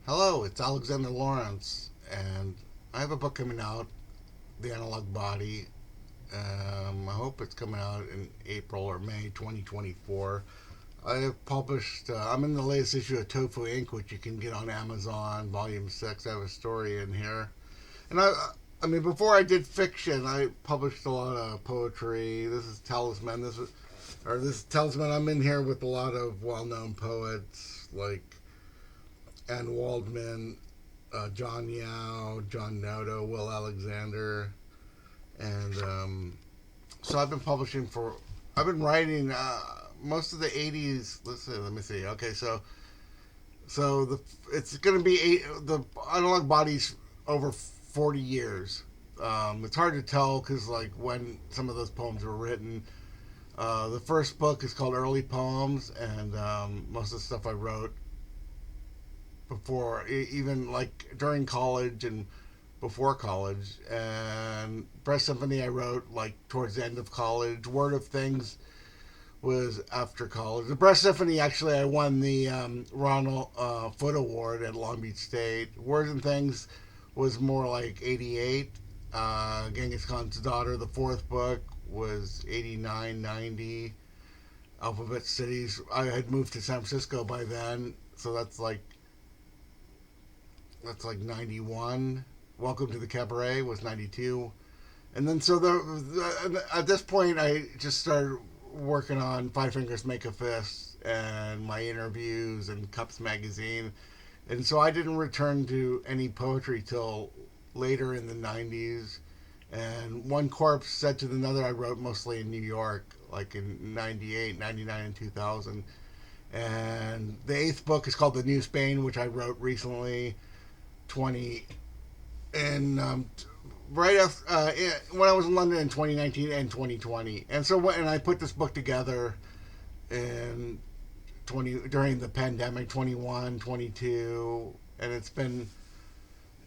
Hello, it's Alexander Lawrence, and I have a book coming out, The Analog Body. I hope it's coming out in April or May 2024. I have published, I'm in the latest issue of Tofu Inc., which you can get on Amazon, Volume 6. I have a story in here. And I mean, before I did fiction, I published a lot of poetry. This is Talisman. This is Talisman. I'm in here with a lot of well known poets like Anne Waldman, John Yao, John Noto, Will Alexander, and so I've been publishing for. I've been writing most of the '80s. Let me see. Okay, so the it's going to be the analog bodies over 40 years. It's hard to tell because like when some of those poems were written. The first book is called Early Poems, and most of the stuff I wrote before, even like during college and before college. And Breast Symphony I wrote like towards the end of college. Word of Things was after college. The Breast Symphony, actually, I won the Ronald Foot Award at Long Beach State. Words and Things was more like 88. Genghis Khan's Daughter, the fourth book, was 89, 90. Alphabet Cities, I had moved to San Francisco by then, so that's like 91. Welcome to the Cabaret was 92. And then at this point I just started working on Five Fingers Make a Fist and my interviews and Cups magazine. And so I didn't return to any poetry till later in the 90s. And One Corpse Said to Another I wrote mostly in New York, like in 98, 99, and 2000. And the eighth book is called The New Spain, which I wrote recently, 20 and right after when I was in London in 2019 and 2020. And so when I put this book together in 20 during the pandemic, 21, 22, and it's been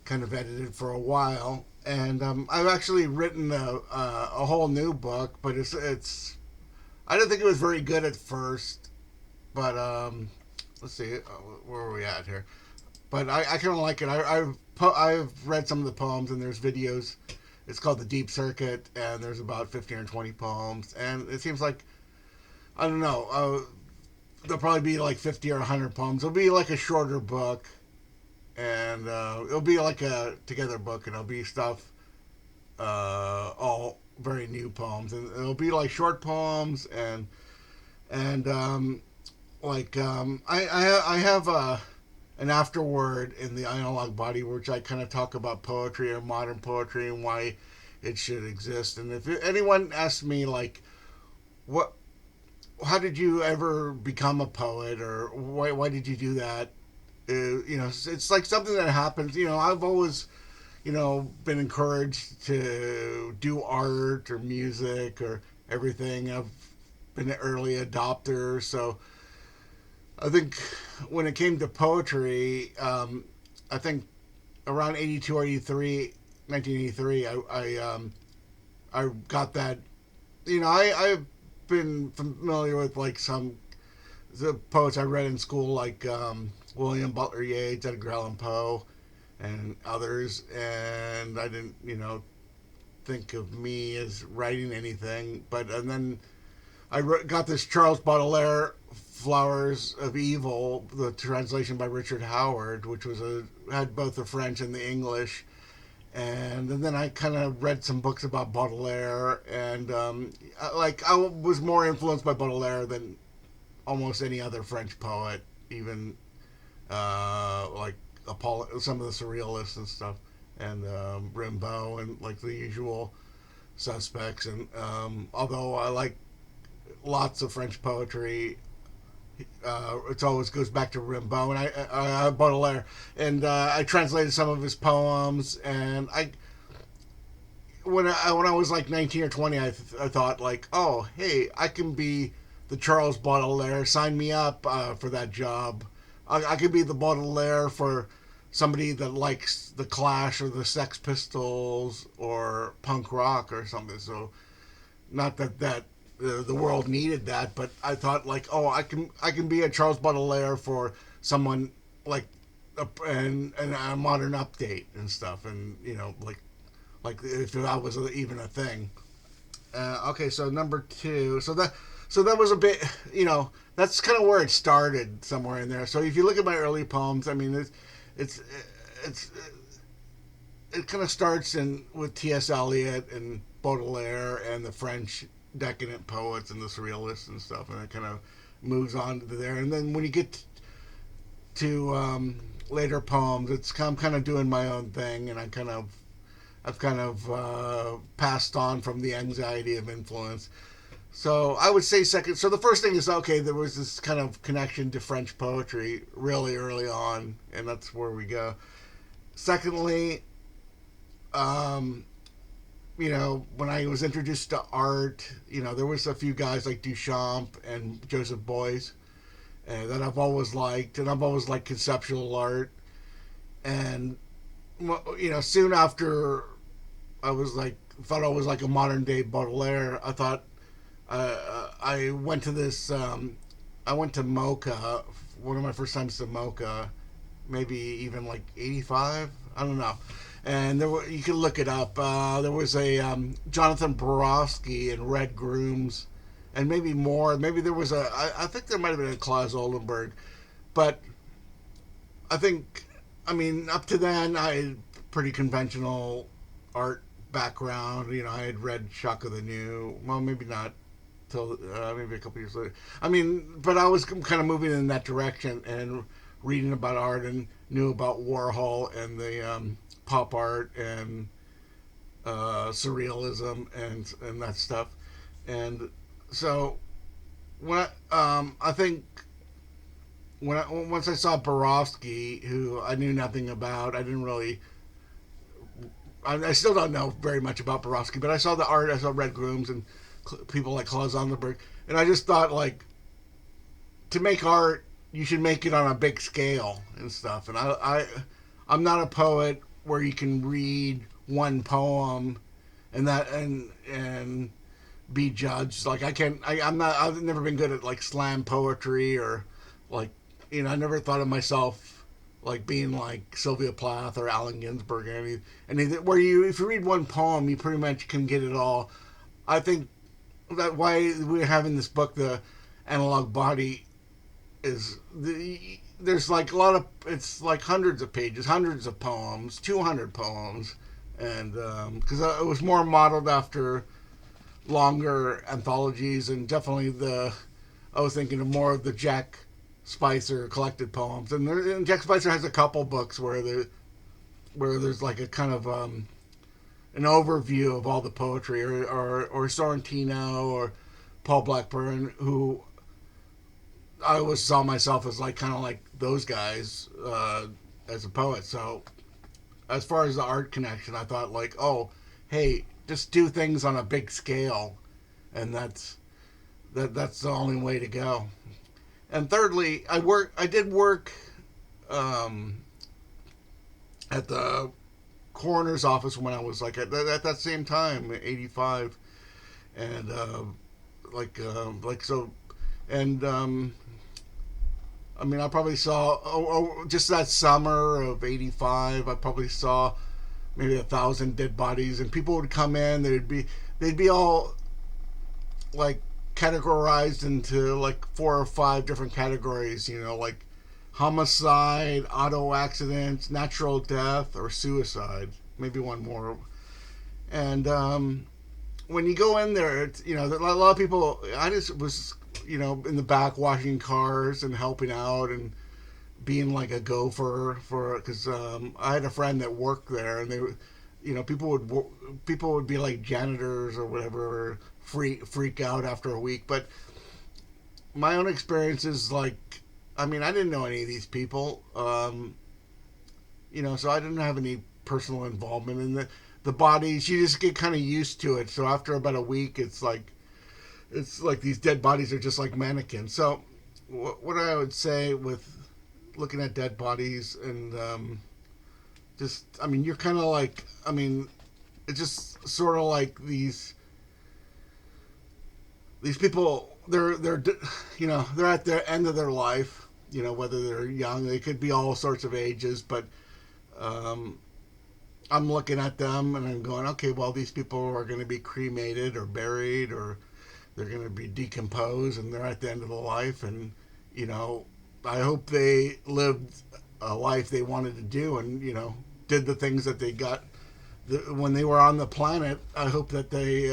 kind of edited for a while. And I've actually written a whole new book, but it's I didn't think it was very good at first, but let's see, where are we at here? But I kind of like it. I've read some of the poems and there's videos. It's called the Dieppe Circuit, and there's about 15 or 20 poems, and it seems like I don't know. There'll probably be like 50 or 100 poems. It'll be like a shorter book, and it'll be like a together book, and it'll be stuff all very new poems, and it'll be like short poems and I have an afterword in the analog body, which I kind of talk about poetry or modern poetry and why it should exist. And if anyone asks me like, what, how did you ever become a poet, or why did you do that? It's like something that happens. I've always, been encouraged to do art or music or everything. I've been an early adopter, so I think when it came to poetry, I think around 82 or 83, 1983, I got that. I've been familiar with like some the poets I read in school, like William Butler Yeats, Edgar Allan Poe, and others, and I didn't, think of me as writing anything. But and then got this Charles Baudelaire Flowers of Evil, the translation by Richard Howard, which had both the French and the English. And then I kind of read some books about Baudelaire, and I was more influenced by Baudelaire than almost any other French poet, even like some of the surrealists and stuff, and Rimbaud and like the usual suspects. And although I like lots of French poetry, it always goes back to Rimbaud and I Baudelaire, and I translated some of his poems. And when I was like 19 or 20, I thought like, oh hey, I can be the Charles Baudelaire. Sign me up for that job. I could be the Baudelaire for somebody that likes the Clash or the Sex Pistols or punk rock or something. So not that the world needed that, but I thought like, oh, I can be a Charles Baudelaire for someone like and a modern update and stuff, and like if that was even a thing. Okay, so number two. So that was a bit. That's kind of where it started, somewhere in there. So if you look at my early poems, I mean, it's it's it kind of starts in with T.S. Eliot and Baudelaire and the French decadent poets and the surrealists and stuff, and it kind of moves on to there. And then when you get to later poems, I'm kind of doing my own thing, and I've kind of passed on from the anxiety of influence. So I would say second. So the first thing is, okay, there was this kind of connection to French poetry really early on, and that's where we go. Secondly, um, when I was introduced to art, there was a few guys like Duchamp and Joseph Beuys that I've always liked, and I've always liked conceptual art. And soon after I was like thought I was like a modern day Baudelaire, I went to this. I went to Mocha. One of my first times to Mocha, maybe even like '85. I don't know. And you can look it up. There was a Jonathan Borofsky and Red Grooms, and maybe more. Maybe there was I think there might have been a Klaus Oldenburg, but I think, I mean, up to then I had pretty conventional art background. I had read Shaka the New. Well, maybe not till maybe a couple years later. I mean, but I was kind of moving in that direction and reading about art, and knew about Warhol and the pop art and surrealism and that stuff. And so when I think once I saw Borofsky, who I knew nothing about, I didn't really. I still don't know very much about Borofsky, but I saw the art. I saw Red Grooms and people like Klaus Sonderberg, and I just thought, like, to make art, you should make it on a big scale and stuff. And I'm not a poet where you can read one poem and be judged. Like, I can't. I'm not. I've never been good at like slam poetry, or like, I never thought of myself like being like Sylvia Plath or Allen Ginsberg, or where if you read one poem, you pretty much can get it all. I think that why we're having this book, The Analog Body, is there's like a lot of, it's like hundreds of pages, hundreds of poems, 200 poems, and because it was more modeled after longer anthologies, and definitely I was thinking of more of the Jack Spicer collected poems, and Jack Spicer has a couple books where there's like a kind of an overview of all the poetry, or Sorrentino or Paul Blackburn, who I always saw myself as like kind of like those guys as a poet. So as far as the art connection, I thought like, oh, hey, just do things on a big scale, and that's the only way to go. And thirdly, I did work at the coroner's office when I was like at that same time, '85, and like so, and I mean, I probably saw just that summer of '85. I probably saw maybe 1,000 dead bodies, and people would come in. They'd be all like categorized into like 4 or 5 different categories. Like homicide, auto accidents, natural death, or suicide. Maybe one more. And when you go in there, it's, a lot of people. I just was, in the back washing cars and helping out and being like a gopher because I had a friend that worked there, and people would be like janitors or whatever, freak out after a week. But my own experience is like, I mean, I didn't know any of these people, so I didn't have any personal involvement in the bodies. You just get kind of used to it. So after about a week, it's like these dead bodies are just like mannequins. So what I would say with looking at dead bodies and just, I mean, you're kind of like, I mean, it's just sort of like these people. They're at the end of their life, whether they're young, they could be all sorts of ages, but um, I'm looking at them and I'm going, okay, well, these people are going to be cremated or buried, or they're going to be decomposed, and they're at the end of the life. And, you know, I hope they lived a life they wanted to do, and, did the things that they got when they were on the planet. I hope that they,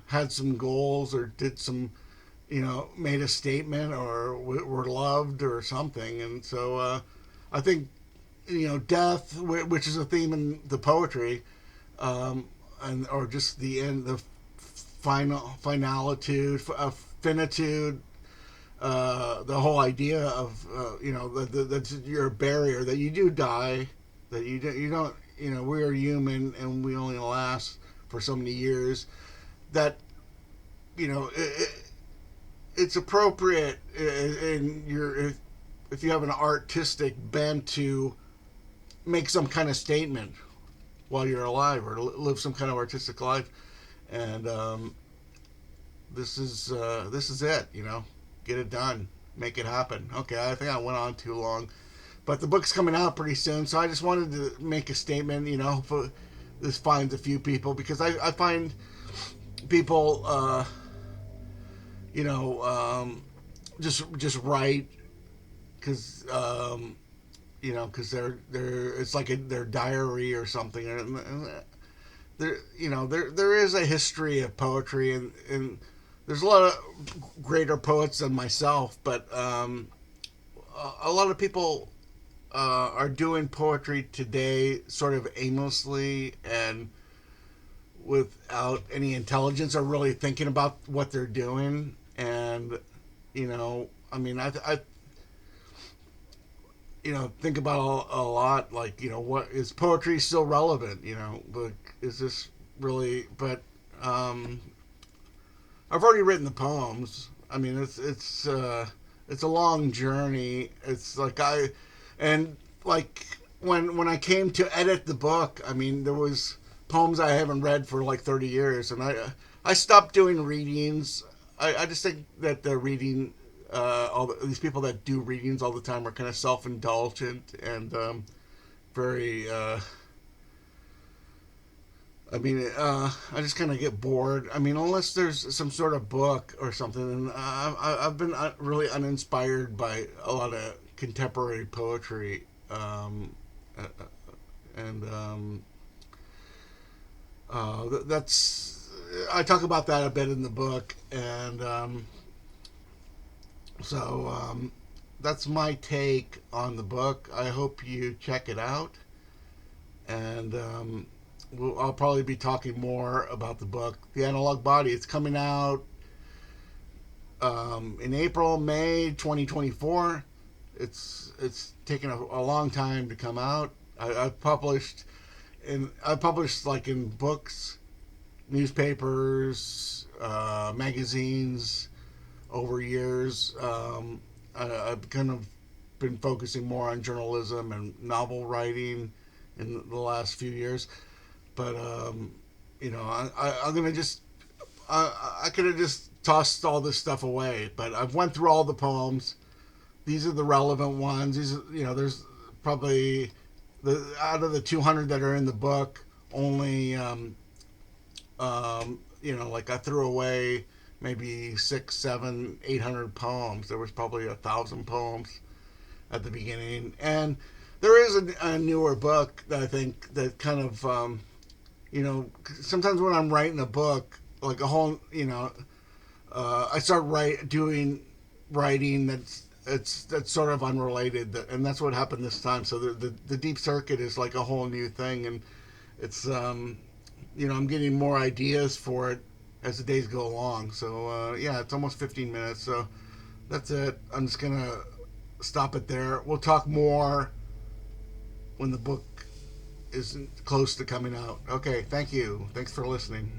had some goals or did some, made a statement or were loved or something. And so I think, death, which is a theme in the poetry, and or just the end, the finalitude, finitude, the whole idea of that you're a barrier, that you do die, that you don't, we are human and we only last for so many years. That it's appropriate in your, if you have an artistic bent, to make some kind of statement while you're alive, or live some kind of artistic life. And this is it. Get it done, make it happen. Okay, I think I went on too long, but the book's coming out pretty soon, so I just wanted to make a statement. Hopefully this finds a few people, because I find people, just write because because they're it's like their diary or something. And there is a history of poetry, and there's a lot of greater poets than myself, but a lot of people are doing poetry today sort of aimlessly and without any intelligence, or really thinking about what they're doing. And I mean, I think about a lot, like, what is poetry still relevant? But is this really? But I've already written the poems. I mean, it's a long journey. It's like and like when I came to edit the book, I mean, there was poems I haven't read for like 30 years, and I stopped doing readings. I just think that the reading, these people that do readings all the time, are kind of self-indulgent and very. I just kind of get bored. I mean, unless there's some sort of book or something. And I've been really uninspired by a lot of contemporary poetry, uh, and that's, I talk about that a bit in the book. And so that's my take on the book. I hope you check it out, and I'll probably be talking more about the book, The Analog Body. It's coming out in April, May 2024. It's taken a long time to come out. I've published like in books, newspapers, magazines over years. I've kind of been focusing more on journalism and novel writing in the last few years. But I'm gonna just I could have just tossed all this stuff away. But I've went through all the poems. These are the relevant ones. These are, there's probably out of the 200 that are in the book, only like I threw away maybe 6, 7, 800 poems. There was probably 1,000 poems at the beginning, and there is a newer book that I think that kind of sometimes when I'm writing a book, like a whole, I start doing writing that's sort of unrelated, and that's what happened this time. So the Dieppe Circuit is like a whole new thing, and it's I'm getting more ideas for it as the days go along. So yeah, it's almost 15 minutes, so that's it. I'm just gonna stop it there. We'll talk more when the book is close to coming out. Okay, thank you. Thanks for listening.